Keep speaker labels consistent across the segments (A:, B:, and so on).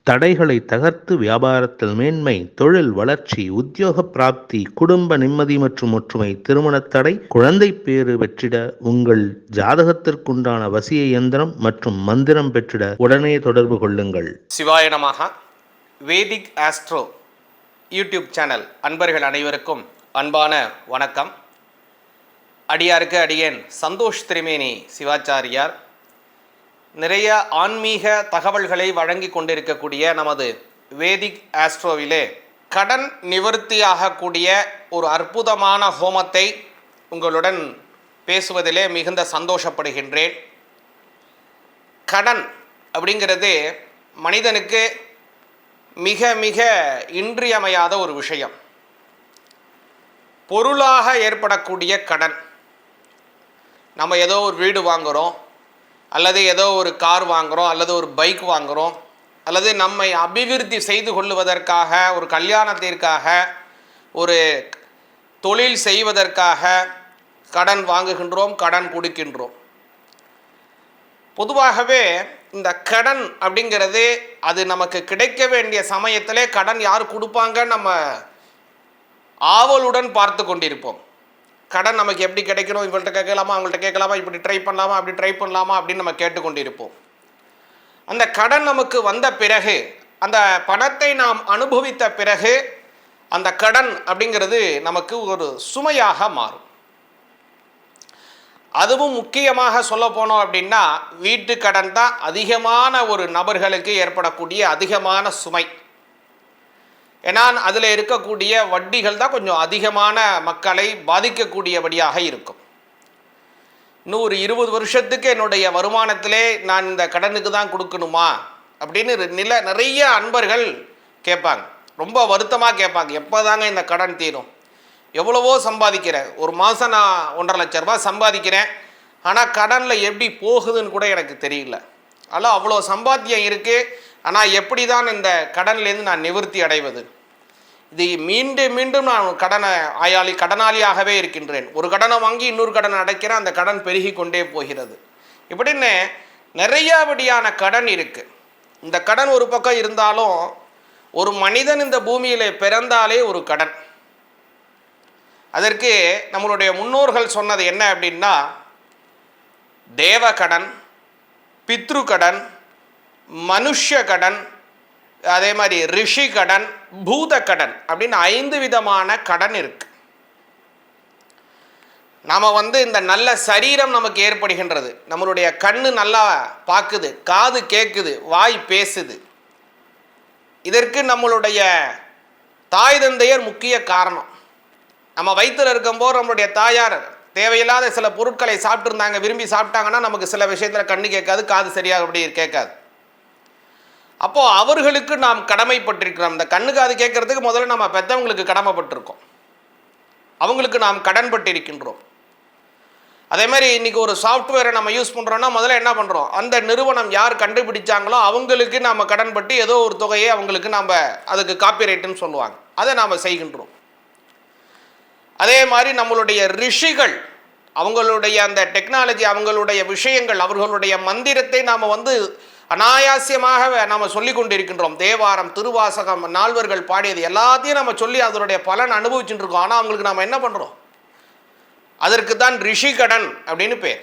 A: தடைகளை தகர்த்து வியாபாரத்தில் மேன்மை, தொழில் வளர்ச்சி, உத்தியோக பிராப்தி, குடும்ப நிம்மதி மற்றும் ஒற்றுமை, திருமணத் தடை, குழந்தை பேறு பெற்றிட உங்கள் ஜாதகத்திற்குண்டான வசிய இயந்திரம் மற்றும் மந்திரம் பெற்றிட உடனே தொடர்பு கொள்ளுங்கள்.
B: சிவாய நமஹ. வேதிக் ஆஸ்ட்ரோ யூடியூப் சேனல் அன்பர்கள் அனைவருக்கும் அன்பான வணக்கம். அடியாருக்கு அடியேன் சந்தோஷ் திரிமேனி சிவாச்சாரியார். நிறைய ஆன்மீக தகவல்களை வழங்கி கொண்டிருக்கக்கூடிய நமது வேதிக் ஆஸ்ட்ரோவிலே கடன் நிவர்த்தியாகக்கூடிய ஒரு அற்புதமான ஹோமத்தை உங்களுடன் பேசுவதிலே மிகுந்த சந்தோஷப்படுகின்றேன். கடன் அப்படிங்கிறது மனிதனுக்கு மிக மிக இன்றியமையாத ஒரு விஷயம். பொருளாக ஏற்படக்கூடிய கடன், நம்ம ஏதோ ஒரு வீடு வாங்குகிறோம், அல்லது ஏதோ ஒரு கார் வாங்குகிறோம், அல்லது ஒரு பைக் வாங்குகிறோம், அல்லது நம்மை அபிவிருத்தி செய்து கொள்வதற்காக, ஒரு கல்யாணத்திற்காக, ஒரு தொழில் செய்வதற்காக கடன் வாங்குகின்றோம், கடன் கொடுக்கின்றோம். பொதுவாகவே இந்த கடன் அப்படிங்கிறது அது நமக்கு கிடைக்க வேண்டிய சமயத்திலே கடன் யார் கொடுப்பாங்க நம்ம ஆவலுடன் பார்த்து கொண்டிருப்போம். கடன் நமக்கு எப்படி கிடைக்கணும், இவங்கள்ட்ட கேட்கலாமா, அவங்கள்ட்ட கேட்கலாமா, இப்படி ட்ரை பண்ணலாமா, அப்படி ட்ரை பண்ணலாமா அப்படின்னு நம்ம கேட்டுக்கொண்டிருப்போம். அந்த கடன் நமக்கு வந்த பிறகு, அந்த பணத்தை நாம் அனுபவித்த பிறகு அந்த கடன் அப்படிங்கிறது நமக்கு ஒரு சுமையாக மாறும். அதுவும் முக்கியமாக சொல்ல போனோம் அப்படின்னா வீட்டு கடன் தான் அதிகமான ஒரு நபர்களுக்கு ஏற்படக்கூடிய அதிகமான சுமை. ஏன்னா அதில் இருக்கக்கூடிய வட்டிகள் தான் கொஞ்சம் அதிகமான மக்களை பாதிக்கக்கூடியபடியாக இருக்கும். இன்னும் ஒரு 20 வருஷத்துக்கு என்னுடைய வருமானத்திலே நான் இந்த கடனுக்கு தான் கொடுக்கணுமா அப்படின்னு நிறைய அன்பர்கள் கேட்பாங்க. ரொம்ப வருத்தமாக கேட்பாங்க, எப்போ தாங்க இந்த கடன் தீரும், எவ்வளவோ சம்பாதிக்கிறேன், ஒரு மாதம் நான் 1.5 லட்ச ரூபா சம்பாதிக்கிறேன், ஆனால் கடனில் எப்படி போகுதுன்னு கூட எனக்கு தெரியல. அதனால் அவ்வளோ சம்பாத்தியம் இருக்குது, ஆனால் எப்படி தான் இந்த கடன்லேருந்து நான் நிவர்த்தி அடைவது? இது மீண்டும் மீண்டும் நான் கடனாளியாகவே இருக்கின்றேன். ஒரு கடனை வாங்கி இன்னொரு கடனை அடைக்கிறேன், அந்த கடன் பெருகி கொண்டே போகிறது. இப்படின்னு நிறையாபடியான கடன் இருக்குது. இந்த கடன் ஒரு பக்கம் இருந்தாலும் ஒரு மனிதன் இந்த பூமியில் பிறந்தாலே ஒரு கடன். அதற்கு நம்மளுடைய முன்னோர்கள் சொன்னது என்ன அப்படின்னா, தேவ கடன், பித்ரு கடன், மனுஷ கடன், அதே மாதிரி ரிஷி கடன், பூத கடன் அப்படின்னு 5 விதமான கடன் இருக்கு. நாம் இந்த நல்ல சரீரம் நமக்கு ஏற்படுகின்றது, நம்மளுடைய கண்ணு நல்லா பார்க்குது, காது கேட்குது, வாய் பேசுது. இதற்கு நம்மளுடைய தாய் தந்தையர் முக்கிய காரணம். நம்ம வயிற்றில் இருக்கும்போது நம்மளுடைய தாயார் தேவையில்லாத சில பொருட்களை சாப்பிட்டுருந்தாங்க, விரும்பி சாப்பிட்டாங்கன்னா நமக்கு சில விஷயத்தில் கண்ணு கேட்காது, காது சரியாக அப்படி கேட்காது. அப்போது அவர்களுக்கு நாம் கடமைப்பட்டிருக்கிறோம். இந்த கண்ணுக்கு அது கேட்கறதுக்கு முதல்ல நம்ம பெற்றவங்களுக்கு கடமைப்பட்டிருக்கோம், அவங்களுக்கு நாம் கடன்பட்டிருக்கின்றோம். அதே மாதிரி இன்றைக்கி ஒரு சாஃப்ட்வேரை நம்ம யூஸ் பண்ணுறோன்னா முதல்ல என்ன பண்ணுறோம், அந்த நிறுவனம் யார் கண்டுபிடிச்சாங்களோ அவங்களுக்கு நாம் கடன்பட்டு ஏதோ ஒரு தொகையை அவங்களுக்கு நாம் அதுக்கு காப்பிரைட்டுன்னு சொல்லுவாங்க, அதை நாம் செய்கின்றோம். அதே மாதிரி நம்மளுடைய ரிஷிகள் அவங்களுடைய அந்த டெக்னாலஜி, அவங்களுடைய விஷயங்கள், அவர்களுடைய மந்திரத்தை நாம் அனாயாசியமாக நாம் சொல்லி கொண்டிருக்கின்றோம். தேவாரம், திருவாசகம், நால்வர்கள் பாடியது எல்லாத்தையும் நம்ம சொல்லி அதனுடைய பலன் அனுபவிச்சுட்டு இருக்கோம். ஆனால் அவங்களுக்கு நாம் என்ன பண்ணுறோம், அதற்கு தான் ரிஷி கடன் அப்படின்னு பேர்.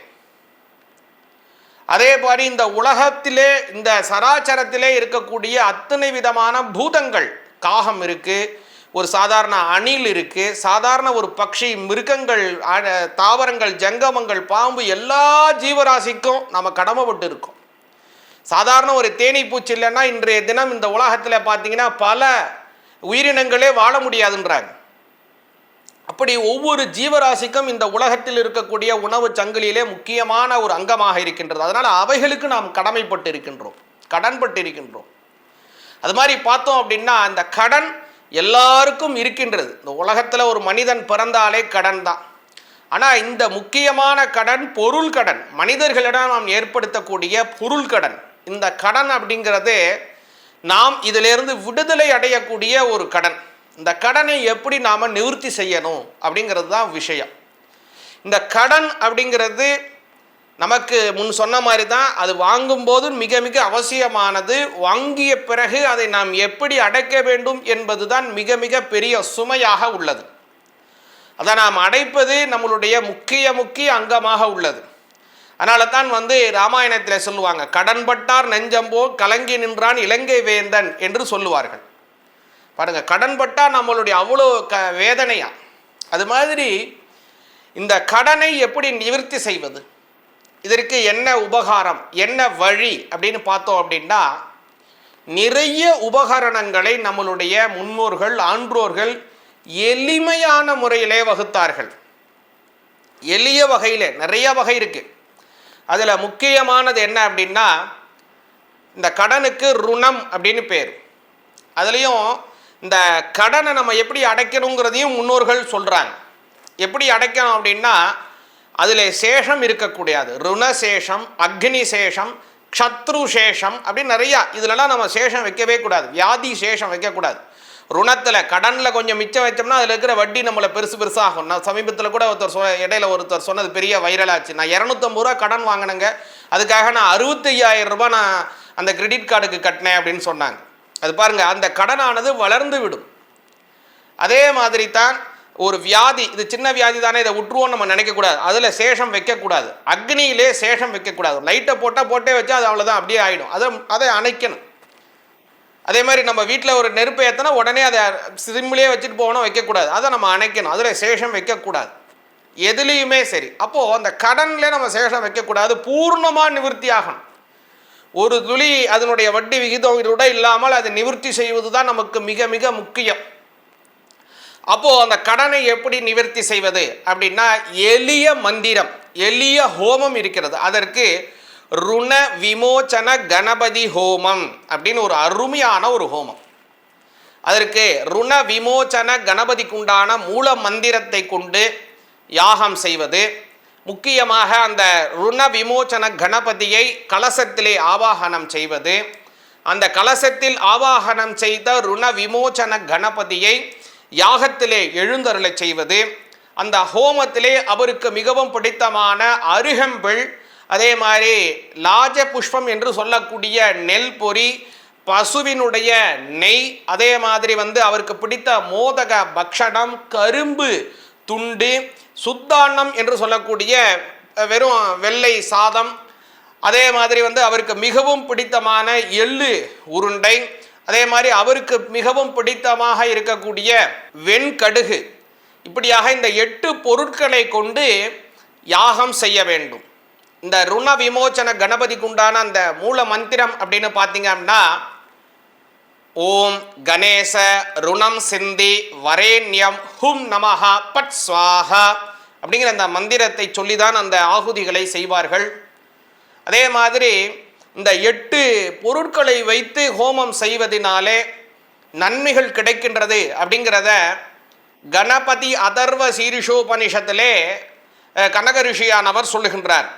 B: அதே மாதிரி இந்த உலகத்திலே, இந்த சராச்சரத்திலே இருக்கக்கூடிய அத்தனை விதமான பூதங்கள், காகம் இருக்குது, ஒரு சாதாரண அணில் இருக்குது, சாதாரண ஒரு பட்சி, மிருகங்கள், தாவரங்கள், ஜங்கமங்கள், பாம்பு, எல்லா ஜீவராசிக்கும் நம்ம கடமைப்பட்டு இருக்கோம். சாதாரண ஒரு தேனீ பூச்சி இல்லைன்னா இன்றைய தினம் இந்த உலகத்தில் பார்த்தீங்கன்னா பல உயிரினங்களே வாழ முடியாதுன்றாங்க. அப்படி ஒவ்வொரு ஜீவராசிக்கும் இந்த உலகத்தில் இருக்கக்கூடிய உணவு சங்கிலியிலே முக்கியமான ஒரு அங்கமாக இருக்கின்றது. அதனால் அவைகளுக்கு நாம் கடமைப்பட்டு இருக்கின்றோம், கடன்பட்டு இருக்கின்றோம். அது மாதிரி பார்த்தோம் அப்படின்னா இந்த கடன் எல்லாருக்கும் இருக்கின்றது. இந்த உலகத்தில் ஒரு மனிதன் பிறந்தாலே கடன் தான். ஆனால் இந்த முக்கியமான கடன் பொருள் கடன், மனிதர்களிடம் நாம் ஏற்படுத்தக்கூடிய பொருள் கடன். இந்த கடன் அப்படிங்கிறது நாம் இதிலிருந்து விடுதலை அடையக்கூடிய ஒரு கடன். இந்த கடனை எப்படி நாம் நிவர்த்தி செய்யணும் அப்படிங்கிறது தான் விஷயம். இந்த கடன் அப்படிங்கிறது நமக்கு முன் சொன்ன மாதிரி தான், அது வாங்கும்போது மிக மிக அவசியமானது. வாங்கிய பிறகு அதை நாம் எப்படி அடைக்க வேண்டும் என்பது தான் மிக மிக பெரிய சுமையாக உள்ளது. அதை நாம் அடைப்பது நம்மளுடைய முக்கிய அங்கமாக உள்ளது. அதனால தான் ராமாயணத்தில் சொல்லுவாங்க, கடன்பட்டார் நெஞ்சம்போ கலங்கி நின்றான் இலங்கை வேந்தன் என்று சொல்லுவார்கள். பாருங்க, கடன்பட்டா நம்மளுடைய அவ்வளோ வேதனையா. அது மாதிரி இந்த கடனை எப்படி நிவர்த்தி செய்வது, இதற்கு என்ன உபகாரம், என்ன வழி அப்படின்னு பார்த்தோம் அப்படின்னா, நிறைய உபகரணங்களை நம்மளுடைய முன்னோர்கள் ஆன்றோர்கள் எளிமையான முறையிலே வகுத்தார்கள். எளிய வகையில் நிறைய வகை இருக்கு. அதில் முக்கியமானது என்ன அப்படின்னா, இந்த கடனுக்கு ருணம் அப்படின்னு பேர். அதுலேயும் இந்த கடனை நம்ம எப்படி அடைக்கணுங்கிறதையும் முன்னோர்கள் சொல்கிறாங்க. எப்படி அடைக்கணும் அப்படின்னா, அதில் சேஷம் இருக்கக்கூடாது. ருணசேஷம், அக்னி சேஷம், க்ஷத்ரு சேஷம் அப்படின்னு நிறையா. இதிலலாம் நம்ம சேஷம் வைக்கவே கூடாது. வியாதி சேஷம் வைக்கக்கூடாது. ருணத்தில் கடனில் கொஞ்சம் மிச்சம் வச்சோம்னா அதில் இருக்கிற வட்டி நம்மளை பெருசாகும். நான் சமீபத்தில் கூட இடையில ஒருத்தர் சொன்னது பெரிய வைரலாச்சு. நான் 250 ரூபா கடன் வாங்கினேங்க, அதுக்காக நான் 65,000 ரூபாய் நான் அந்த கிரெடிட் கார்டுக்கு கட்டினேன் அப்படின்னு சொன்னாங்க. அது பாருங்கள், அந்த கடனானது வளர்ந்து விடும். அதே மாதிரி தான் ஒரு வியாதி, இது சின்ன வியாதி தானே, இதை விட்டுருவோம் நம்ம நினைக்கக்கூடாது. அதில் சேஷம் வைக்கக்கூடாது. அக்னியிலே சேஷம் வைக்கக்கூடாது. லைட்டை போட்டே வச்சா அது அவ்வளோதான், அப்படியே ஆகிடும். அதை அணைக்கணும். அதே மாதிரி நம்ம வீட்டில் ஒரு நெருப்பை ஏற்றினா உடனே அதை சிம்மிலே வச்சுட்டு போகணும், வைக்கக்கூடாது. அதை நம்ம அணைக்கணும். அதில் சேஷம் வைக்கக்கூடாது. எதுலேயுமே சரி. அப்போது அந்த கடனில் நம்ம சேஷம் வைக்கக்கூடாது. பூர்ணமாக நிவர்த்தி ஆகணும். ஒரு துளி அதனுடைய வட்டி விகிதம் கூட இல்லாமல் அதை நிவர்த்தி செய்வது தான் நமக்கு மிக மிக முக்கியம். அப்போது அந்த கடனை எப்படி நிவர்த்தி செய்வது அப்படின்னா, எளிய மந்திரம், எளிய ஹோமம் இருக்கிறது. அதற்கு ருண விமோச்சன கணபதி ஹோமம் அப்படின்னு ஒரு அருமையான ஒரு ஹோமம். அதற்கு ருண விமோச்சன கணபதிக்குண்டான மூல மந்திரத்தை கொண்டு யாகம் செய்வது. முக்கியமாக அந்த ருண விமோச்சன கணபதியை கலசத்திலே ஆவாகனம் செய்வது. அந்த கலசத்தில் ஆவாகனம் செய்த ருண விமோச்சன கணபதியை யாகத்திலே எழுந்தருளச் செய்வது. அந்த ஹோமத்திலே அவருக்கு மிகவும் பிடித்தமான அருகம்பிள், அதே மாதிரி லாஜ புஷ்பம் என்று சொல்லக்கூடிய நெல் பொரி, பசுவினுடைய நெய், அதே மாதிரி அவருக்கு பிடித்த மோதக பக்ஷணம், கரும்பு துண்டு, சுத்தாண்ணம் என்று சொல்லக்கூடிய வெறும் வெள்ளை சாதம், அதே மாதிரி அவருக்கு மிகவும் பிடித்தமான எள்ளு உருண்டை, அதே மாதிரி அவருக்கு மிகவும் பிடித்தமாக இருக்கக்கூடிய வெண்கடுகு, இப்படியாக இந்த 8 பொருட்களை கொண்டு யாகம் செய்ய வேண்டும். இந்த ருண விமோச்சன கணபதிக்கு உண்டான அந்த மூல மந்திரம் அப்படின்னு பார்த்தீங்க அப்படின்னா, ஓம் கணேச ருணம் சிந்தி வரேண்யம் ஹும் நமஹா பட் ஸ்வாஹா அப்படிங்கிற அந்த மந்திரத்தை சொல்லிதான் அந்த ஆகுதிகளை செய்வார்கள். அதே மாதிரி இந்த 8 பொருட்களை வைத்து ஹோமம் செய்வதனாலே நன்மைகள் கிடைக்கின்றது அப்படிங்கிறத கணபதி அதர்வ சீரிஷோபனிஷத்திலே கனக ரிஷியானவர் சொல்லுகின்றார்.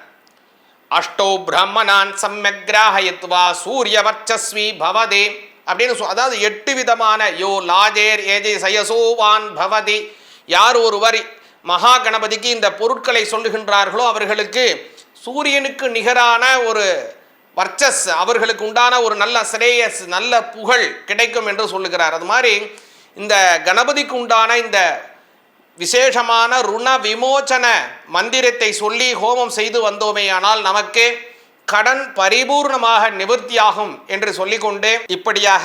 B: அஷ்டோ பிரம்மணான் சம்யக்ராஹயத்வா சூரிய வர்ச்சஸ்வி பவதே அப்படின்னு அதாவது 8 விதமான யோ லாஜேர் ஏஜே சயசோவான் பவதி, யார் ஒருவர் மகா கணபதிக்கு இந்த பொருட்களை சொல்லுகின்றார்களோ அவர்களுக்கு சூரியனுக்கு நிகரான ஒரு வர்ச்சஸ், அவர்களுக்கு உண்டான ஒரு நல்ல சிரேயஸ், நல்ல புகழ் கிடைக்கும் என்று சொல்லுகிறார். அது மாதிரி இந்த கணபதிக்கு உண்டான இந்த விசேஷமான ருண விமோச்சன மந்திரத்தை சொல்லி ஹோமம் செய்து வந்தோமேயானால் நமக்கு கடன் பரிபூர்ணமாக நிவர்த்தியாகும் என்று சொல்லிக்கொண்டு, இப்படியாக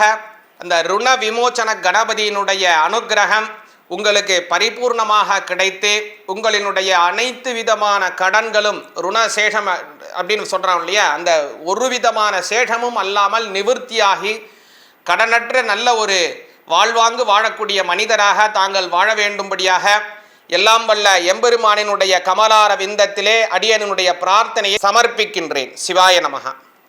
B: அந்த ருண விமோச்சன கணபதியினுடைய அனுக்கிரகம் உங்களுக்கு பரிபூர்ணமாக கிடைத்து உங்களினுடைய அனைத்து விதமான கடன்களும் ருண சேஷம் அப்படின்னு சொல்கிறோம் இல்லையா, அந்த ஒரு விதமான சேஷமும் அல்லாமல் நிவர்த்தியாகி கடனற்ற நல்ல ஒரு வாழ்வாங்கு வாழக்கூடிய மனிதராக தாங்கள் வாழ வேண்டும்படியாக எல்லாம் வல்ல எம்பெருமானினுடைய கமலார விந்தத்திலே அடியனுடைய பிரார்த்தனையை சமர்ப்பிக்கின்றேன். சிவாய நமஹ.